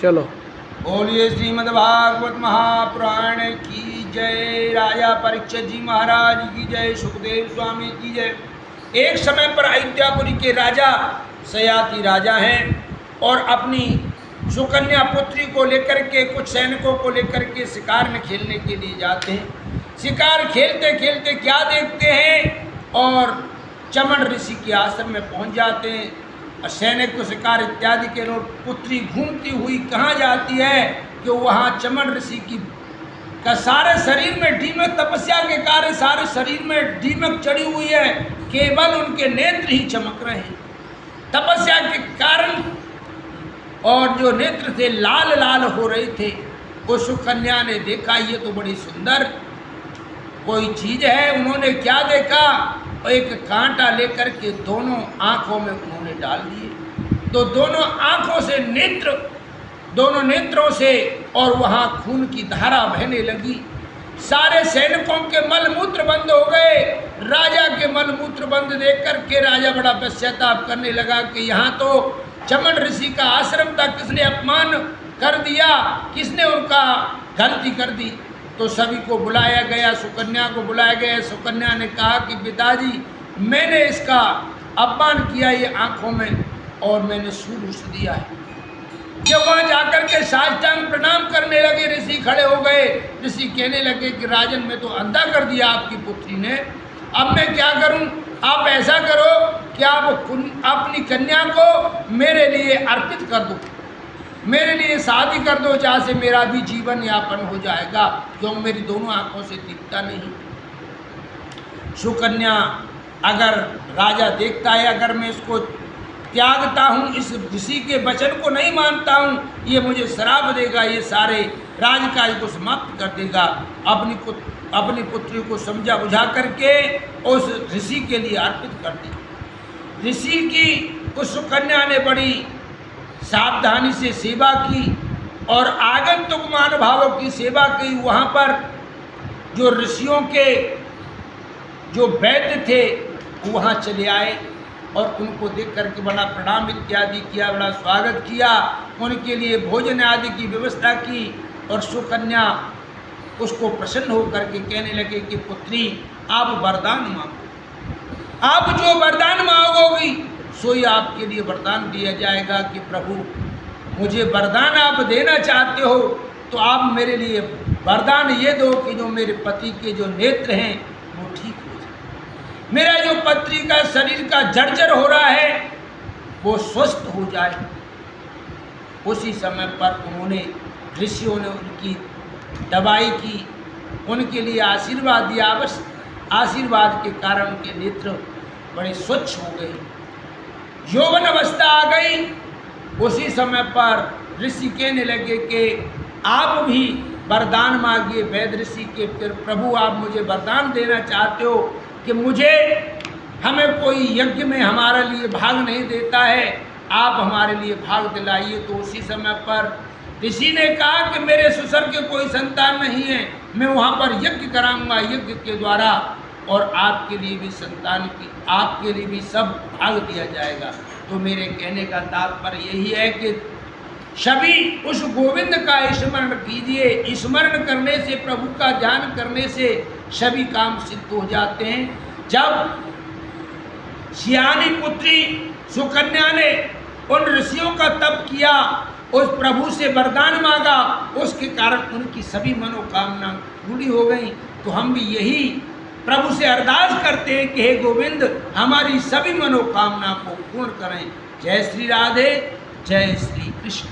चलो। बोलिए श्रीमद् भागवत महापुराण की जय। राजा परीक्षित जी महाराज की जय। सुखदेव स्वामी की जय। एक समय पर अयोध्यापुरी के राजा सयाति राजा हैं और अपनी सुकन्या पुत्री को लेकर के कुछ सैनिकों को लेकर के शिकार में खेलने के लिए जाते हैं। शिकार खेलते खेलते क्या देखते हैं और चमन ऋषि के आश्रम में पहुंच जाते हैं। और सैनिक को शिकार इत्यादि के लोग पुत्री घूमती हुई कहाँ जाती है कि वहाँ चमन ऋषि की का सारे शरीर में दीमक, तपस्या के कारण सारे शरीर में दीमक चढ़ी हुई है, केवल उनके नेत्र ही चमक रहे हैं तपस्या के कारण, और जो नेत्र थे लाल लाल हो रहे थे। वो सुकन्या ने देखा ये तो बड़ी सुंदर कोई चीज़ है। उन्होंने क्या देखा, एक कांटा लेकर के दोनों आँखों में उन्होंने डाल दिए, तो दोनों आँखों से नेत्र, दोनों नेत्रों से, और वहाँ खून की धारा बहने लगी। सारे सैनिकों के मलमूत्र बंद हो गए। राजा के मलमूत्र बंद देख करके राजा बड़ा पश्चाताप करने लगा कि यहाँ तो चमन ऋषि का आश्रम था, किसने अपमान कर दिया, किसने उनका गलती कर दी। तो सभी को बुलाया गया, सुकन्या को बुलाया गया। सुकन्या ने कहा कि पिताजी मैंने इसका अपमान किया ये आँखों में, और मैंने सूल उस दिया है। जब वहाँ जाकर के साष्टांग प्रणाम करने लगे, ऋषि खड़े हो गए। ऋषि कहने लगे कि राजन मैं तो अंधा कर दिया आपकी पुत्री ने, अब मैं क्या करूं? आप ऐसा करो कि आप अपनी कन्या को मेरे लिए अर्पित कर दो, मेरे लिए शादी कर दो, जहाँ से मेरा भी जीवन यापन हो जाएगा, क्यों मेरी दोनों आंखों से दिखता नहीं। सुकन्या अगर राजा देखता है, अगर मैं इसको त्यागता हूँ, इस ऋषि के वचन को नहीं मानता हूँ, ये मुझे श्राप देगा, ये सारे राजकाज को समाप्त कर देगा। अपनी पुत्री को समझा बुझा करके उस ऋषि के लिए अर्पित कर दी। ऋषि की उस सुकन्या ने बड़ी सावधानी से सेवा की और आगंतुक महानुभावों की सेवा की। वहाँ पर जो ऋषियों के जो वैद्य थे वहाँ चले आए और उनको देख करके बड़ा प्रणाम इत्यादि किया, बड़ा स्वागत किया, उनके लिए भोजन आदि की व्यवस्था की। और सुकन्या उसको प्रसन्न होकर के कहने लगे कि पुत्री आप वरदान मांगो, आप जो वरदान मांगोगी सो ही आपके लिए वरदान दिया जाएगा। कि प्रभु मुझे वरदान आप देना चाहते हो तो आप मेरे लिए वरदान ये दो कि जो मेरे पति के जो नेत्र हैं वो ठीक हो जाए, मेरा जो पत्री का शरीर का जर्जर हो रहा है वो स्वस्थ हो जाए। उसी समय पर उन्होंने ऋषियों ने उनकी दवाई की, उनके लिए आशीर्वाद दिया। बस आशीर्वाद के कारण उनके नेत्र बड़े स्वच्छ हो गए, यौवन अवस्था आ गई। उसी समय पर ऋषि कहने लगे कि आप भी वरदान मांगिए वैद्य ऋषि के। फिर प्रभु आप मुझे वरदान देना चाहते हो कि हमें कोई यज्ञ में हमारे लिए भाग नहीं देता है, आप हमारे लिए भाग दिलाइए। तो उसी समय पर ऋषि ने कहा कि मेरे ससुर के कोई संतान नहीं है, मैं वहाँ पर यज्ञ कराऊंगा, यज्ञ के द्वारा और आपके लिए भी संतान की, आपके लिए भी सब भाग दिया जाएगा। तो मेरे कहने का तात्पर्य यही है कि सभी उस गोविंद का स्मरण कीजिए। स्मरण करने से, प्रभु का ध्यान करने से सभी काम सिद्ध हो जाते हैं। जब सियानी पुत्री सुकन्या ने उन ऋषियों का तप किया, उस प्रभु से वरदान मांगा, उसके कारण उनकी सभी मनोकामना पूरी हो गई। तो हम भी यही प्रभु से अरदास करते हैं कि हे गोविंद हमारी सभी मनोकामना को पूर्ण करें। जय श्री राधे, जय श्री कृष्ण।